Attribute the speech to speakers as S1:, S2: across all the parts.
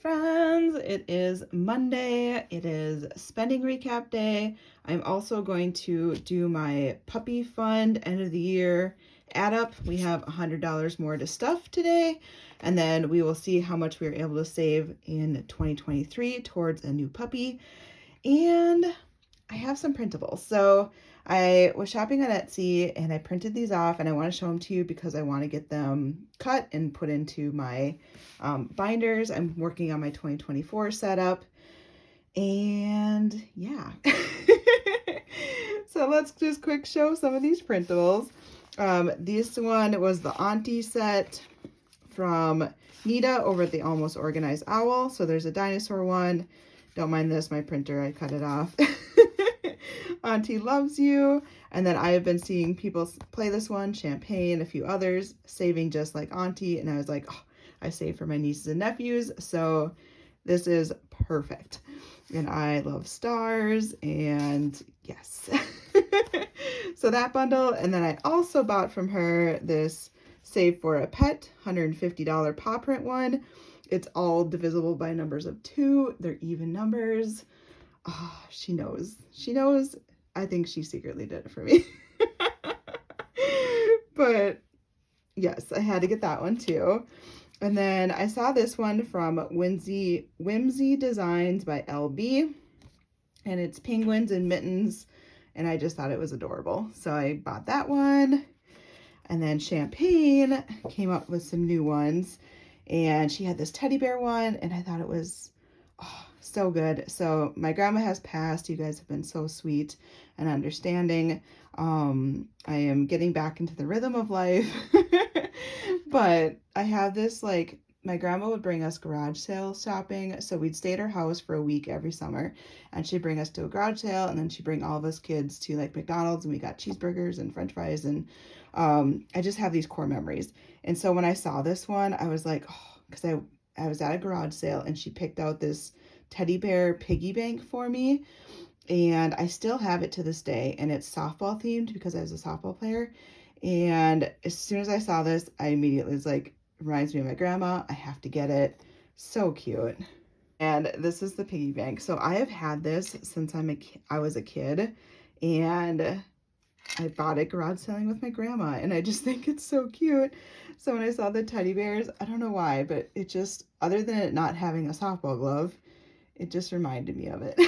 S1: friends, it is Monday. It is spending recap day. I'm also going to do my puppy fund end of the year add up. We have $100 more to stuff today, and then we will see how much we were able to save in 2023 towards a new puppy. And I have some printables. So I was shopping on Etsy and I printed these off, and I want to show them to you because I want to get them cut and put into my binders. I'm working on my 2024 setup, and yeah. So let's just quick show some of these printables. This one was the Auntie set from Nita over at the Almost Organized Owl. So there's a dinosaur one. Don't mind this, my printer, I cut it off. Auntie Loves You. And then I have been seeing people play this one, Champagne, a few others, saving just like Auntie. And I was like, oh, I save for my nieces and nephews. So this is perfect. And I love stars, and yes. So that bundle. And then I also bought from her this Save for a Pet $150 paw print one. It's all divisible by numbers of 2. They're even numbers. Oh, she knows. She knows. I think she secretly did it for me. But yes, I had to get that one too. And then I saw this one from Whimsy Designs by LB. And it's penguins and mittens. And I just thought it was adorable. So I bought that one. And then Champagne came up with some new ones. And she had this teddy bear one. And I thought it was so good. So my grandma has passed. You guys have been so sweet and understanding. I am getting back into the rhythm of life. But I have this, like, my grandma would bring us garage sale shopping. So we'd stay at her house for a week every summer, and she'd bring us to a garage sale, and then she'd bring all of us kids to like McDonald's, and we got cheeseburgers and french fries. And I just have these core memories. And so when I saw this one, I was like, oh, because I was at a garage sale and she picked out this teddy bear piggy bank for me. And I still have it to this day, and it's softball themed because I was a softball player. And as soon as I saw this, I immediately was like, reminds me of my grandma. I have to get it. So cute. And this is the piggy bank. So I have had this since I was a kid, and I bought it garage selling with my grandma, and I just think it's so cute. So when I saw the teddy bears, I don't know why, but it just, other than it not having a softball glove, it just reminded me of it.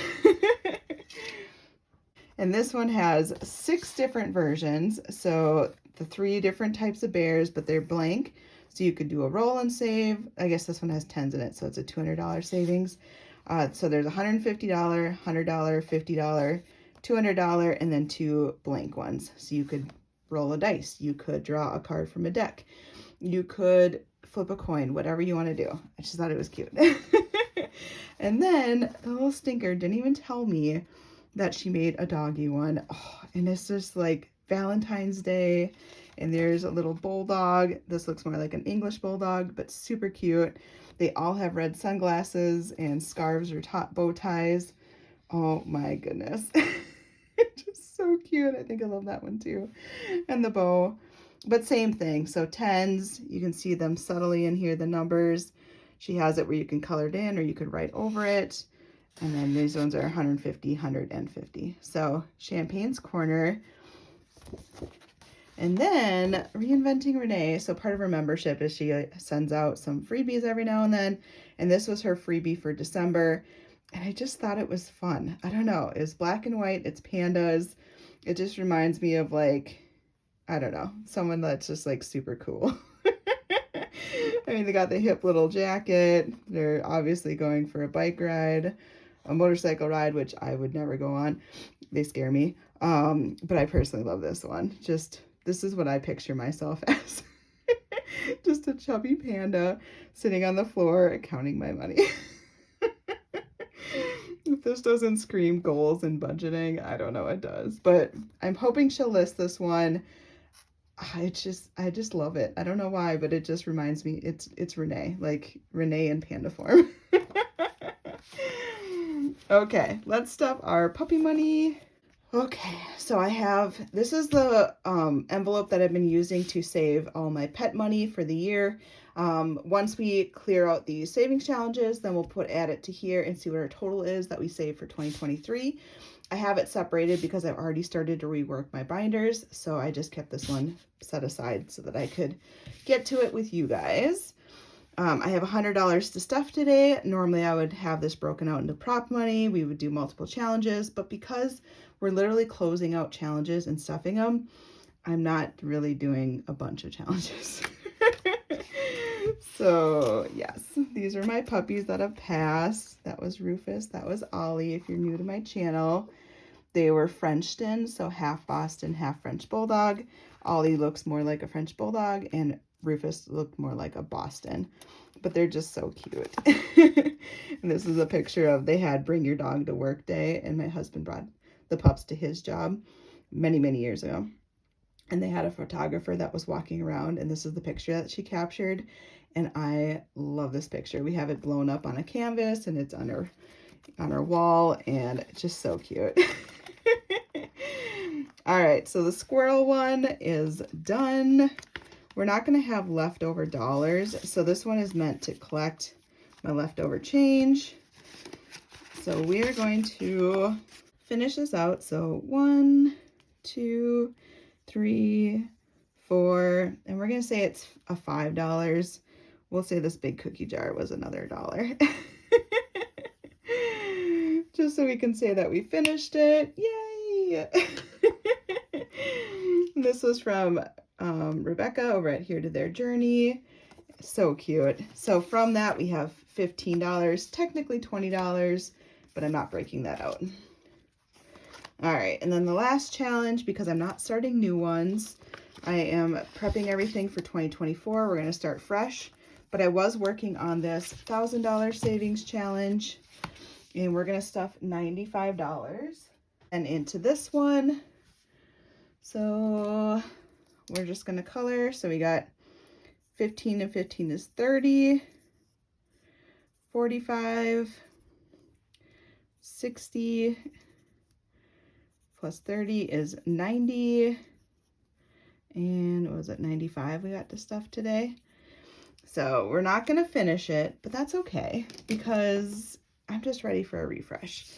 S1: And this one has 6 different versions. So the 3 different types of bears, but they're blank. So you could do a roll and save. I guess this one has 10s in it, so it's a $200 savings. So there's $150, $100, $50, $200, and then 2 blank ones. So you could roll a dice. You could draw a card from a deck. You could flip a coin, whatever you want to do. I just thought it was cute. And then the little stinker didn't even tell me that she made a doggy one. Oh, and it's just like Valentine's Day, and there's a little bulldog. This looks more like an English bulldog, but super cute. They all have red sunglasses and scarves or bow ties. Oh my goodness. Just so cute. I think I love that one too. And the bow, but same thing. So 10s, you can see them subtly in here, the numbers. She has it where you can color it in or you could write over it. And then these ones are 150, 150. So Champagne's Corner. And then Reinventing Renee. So part of her membership is she sends out some freebies every now and then. And this was her freebie for December. And I just thought it was fun. I don't know. It's black and white. It's pandas. It just reminds me of, like, I don't know, someone that's just like super cool. I mean, they got the hip little jacket. They're obviously going for a bike ride, a motorcycle ride, which I would never go on. They scare me. But I personally love this one. Just, this is what I picture myself as. Just a chubby panda sitting on the floor counting my money. If this doesn't scream goals and budgeting, I don't know what does. But I'm hoping she'll list this one. I just love it. I don't know why, but it just reminds me, it's Renee, like Renee in panda form. Okay, let's stuff our puppy money. Okay, so I have, this is the envelope that I've been using to save all my pet money for the year. Once we clear out these savings challenges, then we'll add it to here and see what our total is that we saved for 2023. I have it separated because I've already started to rework my binders, so I just kept this one set aside so that I could get to it with you guys. I have $100 to stuff today. Normally I would have this broken out into prop money. We would do multiple challenges, but because we're literally closing out challenges and stuffing them, I'm not really doing a bunch of challenges. So yes, these are my puppies that have passed. That was Rufus. That was Ollie, if you're new to my channel. They were Frenched, so half Boston, half French Bulldog. Ollie looks more like a French Bulldog, and Rufus looked more like a Boston. But they're just so cute. And this is a picture of, they had Bring Your Dog to Work Day, and my husband brought the pups to his job many, many years ago. And they had a photographer that was walking around, and this is the picture that she captured. And I love this picture. We have it blown up on a canvas, and it's on our wall, and it's just so cute. All right, so the squirrel one is done. We're not going to have leftover dollars, so this one is meant to collect my leftover change. So we are going to finish this out. So 1, 2, 3, 4, and we're going to say it's a $5. We'll say this big cookie jar was another $1. Just so we can say that we finished it. Yay! This was from Rebecca over at Here to Their Journey. So cute. So from that we have $15, technically $20, but I'm not breaking that out. All right, and then the last challenge, because I'm not starting new ones, I am prepping everything for 2024. We're going to start fresh, but I was working on this $1,000 savings challenge, and we're going to stuff $95 and into this one. So we're just going to color. So we got 15 and 15 is 30, 45, 60, plus 30 is 90, and what was it, 95 we got to stuff today. So we're not going to finish it, but that's okay because I'm just ready for a refresh.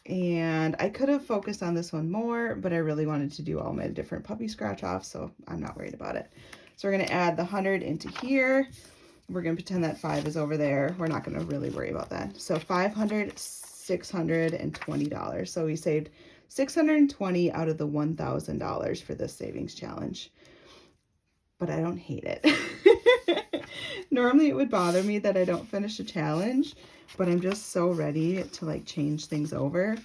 S1: And I could have focused on this one more, but I really wanted to do all my different puppy scratch offs, so I'm not worried about it. So we're going to add the 100 into here. We're going to pretend that 5 is over there. We're not going to really worry about that. So $500, $620. So we saved $620 out of the $1,000 for this savings challenge. But I don't hate it. Normally it would bother me that I don't finish a challenge, but I'm just so ready to like change things over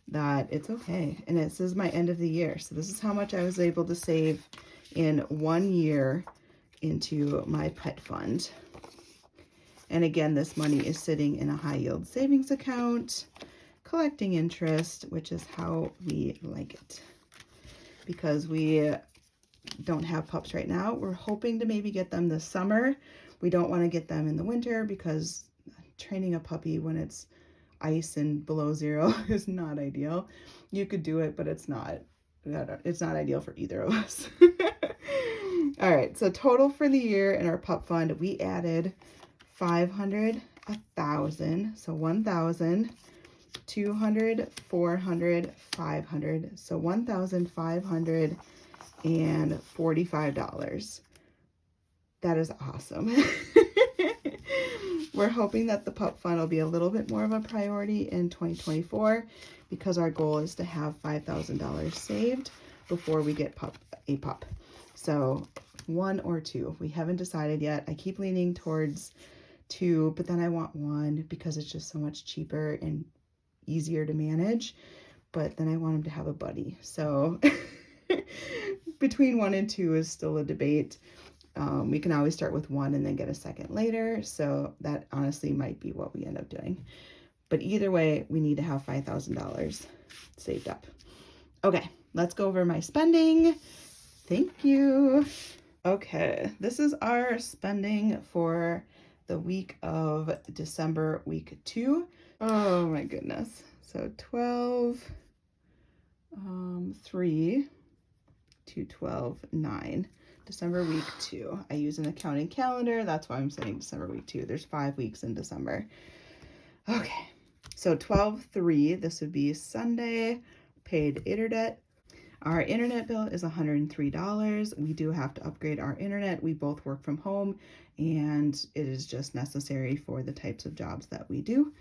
S1: that it's okay. And this is my end of the year. So this is how much I was able to save in 1 year into my pet fund. And again, this money is sitting in a high yield savings account, collecting interest, which is how we like it. Because we don't have pups right now. We're hoping to maybe get them this summer. We don't want to get them in the winter because training a puppy when it's ice and below 0 is not ideal. You could do it, but it's not ideal for either of us. All right, so total for the year in our pup fund, we added 500, 1,000, so 1,000, 200, 400, 500, so $1,545. That is awesome. We're hoping that the pup fund will be a little bit more of a priority in 2024 because our goal is to have $5,000 saved before we get a pup. So 1 or 2. We haven't decided yet. I keep leaning towards 2, but then I want 1 because it's just so much cheaper and easier to manage. But then I want him to have a buddy. So between 1 and 2 is still a debate. We can always start with 1 and then get a second later. So that honestly might be what we end up doing. But either way, we need to have $5,000 saved up. Okay, let's go over my spending. Thank you. Okay, this is our spending for the week of December, week 2. Oh my goodness. So 12, 3 to 12, 9. December week 2. I use an accounting calendar. That's why I'm saying December week 2. There's 5 weeks in December. Okay, so 12/3, this would be Sunday, paid internet. Our internet bill is $103. We do have to upgrade our internet. We both work from home, and it is just necessary for the types of jobs that we do.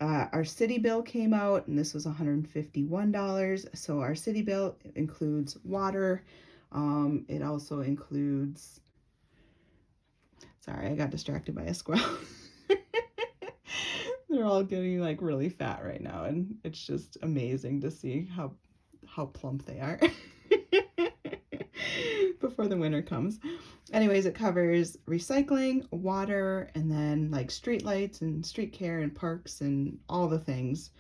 S1: Our city bill came out, and this was $151. So our city bill includes water. It also includes, sorry, I got distracted by a squirrel. They're all getting like really fat right now, and it's just amazing to see how plump they are before the winter comes. Anyways, it covers recycling, water, and then like street lights and street care and parks and all the things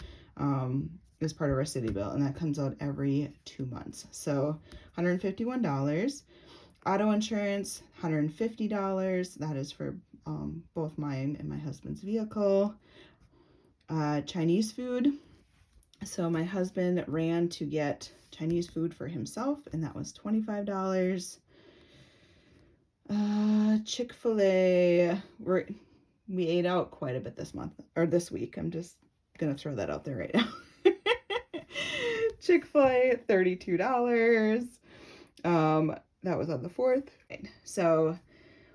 S1: is part of our city bill, and that comes out every 2 months. So $151. Auto insurance, $150. That is for both mine and my husband's vehicle. Chinese food. So my husband ran to get Chinese food for himself, and that was $25. Chick-fil-A, we ate out quite a bit this month, or this week. I'm just gonna throw that out there right now. Chick-fil-A, $32. That was on the 4th. So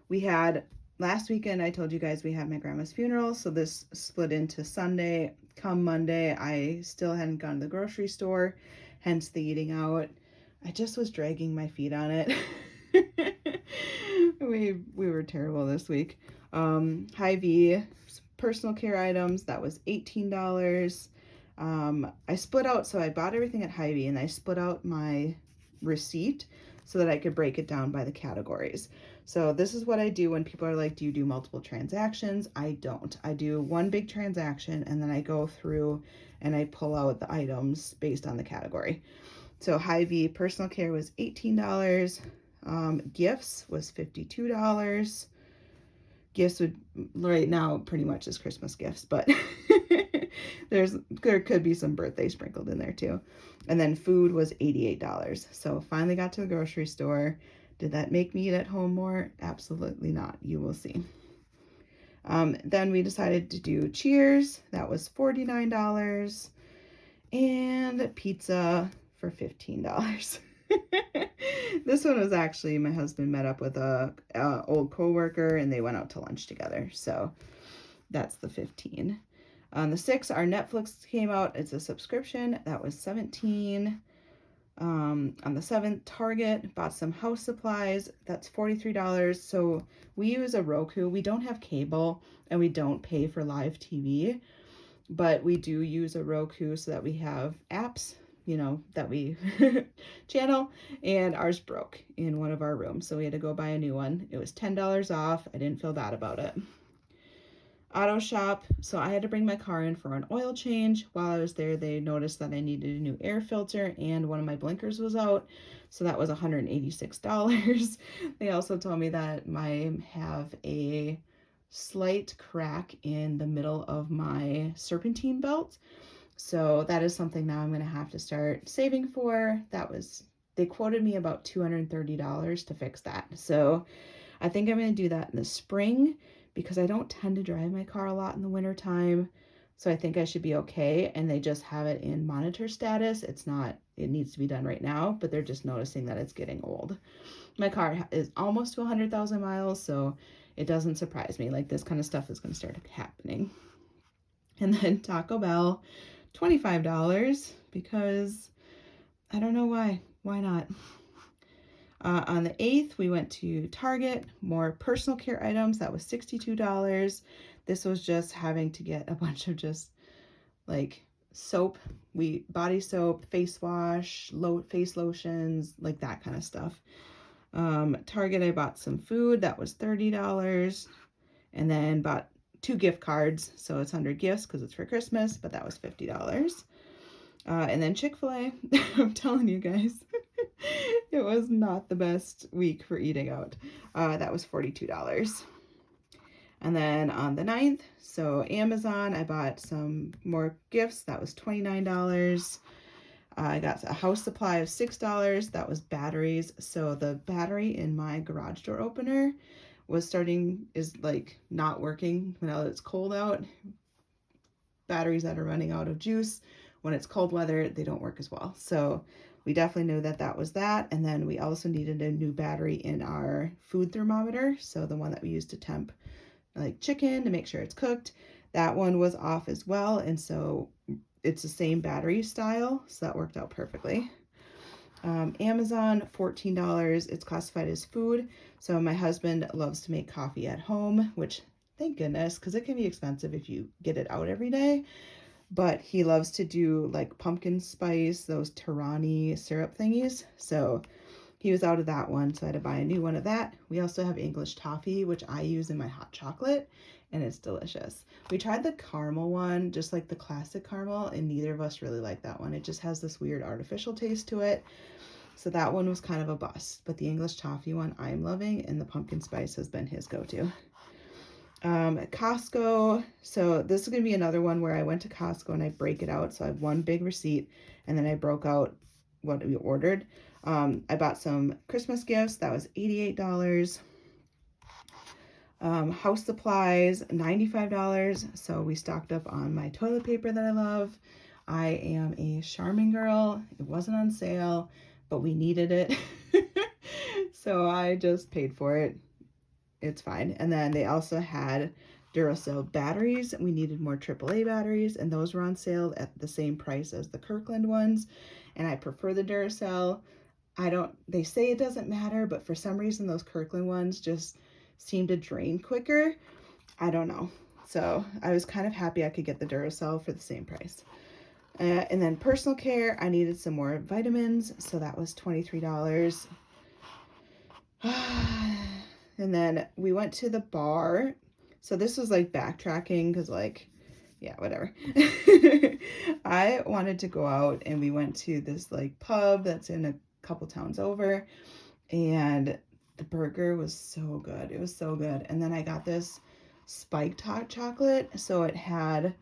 S1: we had, last weekend I told you guys we had my grandma's funeral, so this split into Sunday. Come Monday, I still hadn't gone to the grocery store, hence the eating out. I just was dragging my feet on it. We were terrible this week. Hy-Vee, personal care items, that was $18. I split out, so I bought everything at Hy-Vee, and I split out my receipt so that I could break it down by the categories. So this is what I do when people are like, do you do multiple transactions? I don't. I do one big transaction, and then I go through and I pull out the items based on the category. So Hy-Vee personal care was $18. Gifts was $52. Gifts would, right now, pretty much is Christmas gifts, but there could be some birthday sprinkled in there too. And then food was $88. So finally got to the grocery store. Did that make me eat at home more? Absolutely not. You will see. Then we decided to do Cheers. That was $49. And pizza for $15. This one was actually, my husband met up with a old coworker, and they went out to lunch together. So that's the 15. On the 6th, our Netflix came out. It's a subscription. That was $17. On the 7th, Target, bought some house supplies. That's $43. So we use a Roku. We don't have cable, and we don't pay for live TV, but we do use a Roku so that we have apps, you know, that we channel, and ours broke in one of our rooms, so we had to go buy a new one. It was $10 off. I didn't feel bad about it. Auto shop, so I had to bring my car in for an oil change. While I was there, they noticed that I needed a new air filter, and one of my blinkers was out, so that was $186. They also told me that I have a slight crack in the middle of my serpentine belt, so that is something now I'm going to have to start saving for. They quoted me about $230 to fix that, so I think I'm going to do that in the spring, because I don't tend to drive my car a lot in the winter time. So I think I should be okay. And they just have it in monitor status. It needs to be done right now, but they're just noticing that it's getting old. My car is almost to 100,000 miles, so it doesn't surprise me. Like, this kind of stuff is going to start happening. And then Taco Bell, $25, because I don't know why. Why not? On the 8th, we went to Target, more personal care items. That was $62. This was just having to get a bunch of just like soap, body soap, face wash, face lotions, like that kind of stuff. Target, I bought some food. That was $30. And then bought 2 gift cards. So it's 100 gifts because it's for Christmas, but that was $50. And then Chick-fil-A, I'm telling you guys, it was not the best week for eating out. That was $42. And then on the 9th, so Amazon, I bought some more gifts. That was $29. I got a house supply of $6. That was batteries. So the battery in my garage door opener is like not working when it's cold out. Batteries that are running out of juice when it's cold weather, they don't work as well. So we definitely knew that that was that. And then we also needed a new battery in our food thermometer. So the one that we use to temp like chicken to make sure it's cooked, that one was off as well. And so it's the same battery style. So that worked out perfectly. Amazon, $14. It's classified as food. So my husband loves to make coffee at home, which thank goodness, because it can be expensive if you get it out every day. But he loves to do like pumpkin spice, those Tirani syrup thingies. So he was out of that one, so I had to buy a new one of that. We also have English toffee, which I use in my hot chocolate, and it's delicious. We tried the caramel one, just like the classic caramel, and neither of us really like that one. It just has this weird artificial taste to it. So that one was kind of a bust. But the English toffee one I'm loving, and the pumpkin spice has been his go-to. At Costco, so this is going to be another one where I went to Costco and I break it out. So I have one big receipt, and then I broke out what we ordered. I bought some Christmas gifts. That was $88. House supplies, $95. So we stocked up on my toilet paper that I love. I am a Charmin girl. It wasn't on sale, but we needed it. So I just paid for it. It's fine. And then they also had Duracell batteries. We needed more AAA batteries, and those were on sale at the same price as the Kirkland ones. And I prefer the Duracell. They say it doesn't matter, but for some reason those Kirkland ones just seem to drain quicker. I don't know. So I was kind of happy I could get the Duracell for the same price. And then personal care, I needed some more vitamins. So that was $23. And then we went to the bar. So this was like backtracking because yeah, whatever. I wanted to go out, and we went to this like pub that's in a couple towns over, and the burger was so good. It was so good. And then I got this spiked hot chocolate. So it had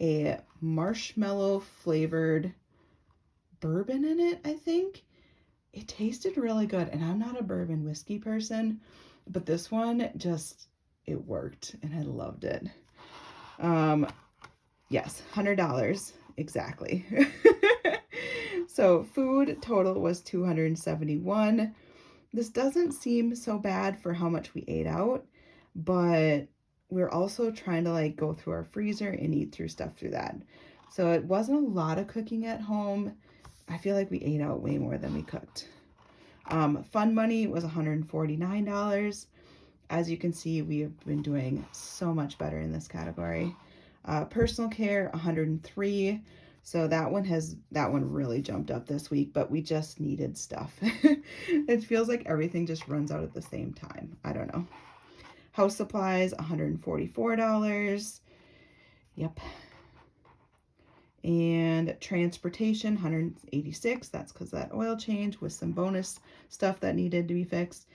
S1: a marshmallow flavored bourbon in it, I think. It tasted really good, and I'm not a bourbon whiskey person, but this one it worked, and I loved it. Yes, $100 exactly. So food total was $271. This doesn't seem so bad for how much we ate out, but we're also trying to like go through our freezer and eat through stuff through that. So it wasn't a lot of cooking at home. I feel like we ate out way more than we cooked. Fun money was $149. As you can see, we have been doing so much better in this category. Personal care, $103. So that one really jumped up this week, but we just needed stuff. It feels like everything just runs out at the same time. I don't know. House supplies, $144. Yep. And transportation, $186. That's because that oil change with some bonus stuff that needed to be fixed.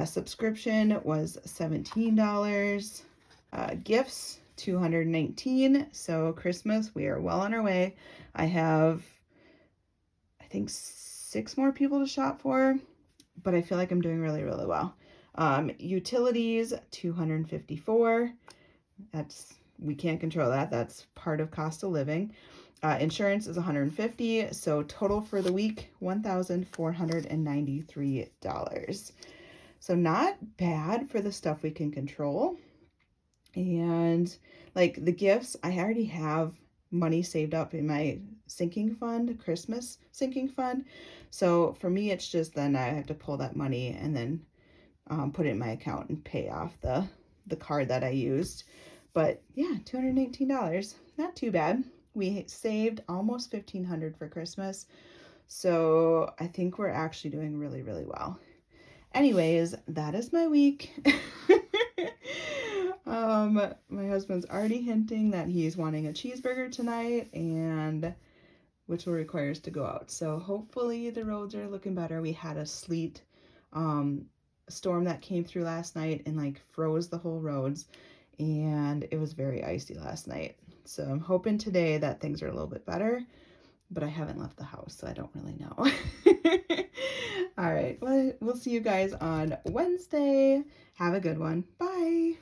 S1: Subscription was $17. Gifts, $219. So Christmas, we are well on our way. I have, I think, 6 more people to shop for, but I feel like I'm doing really, really well. Utilities, $254. We can't control that. That's part of cost of living. Insurance is $150. So total for the week, $1,493. So not bad for the stuff we can control. And like the gifts, I already have money saved up in my sinking fund, Christmas sinking fund. So for me, it's just then I have to pull that money and then put it in my account and pay off the card that I used. But yeah, $218, not too bad. We saved almost $1,500 for Christmas. So I think we're actually doing really, really well. Anyways, that is my week. My husband's already hinting that he's wanting a cheeseburger tonight, and which will require us to go out. So hopefully the roads are looking better. We had a sleet storm that came through last night and like froze the whole roads, and it was very icy last night. So I'm hoping today that things are a little bit better, but I haven't left the house, so I don't really know. All right, well, we'll see you guys on Wednesday. Have a good one. Bye.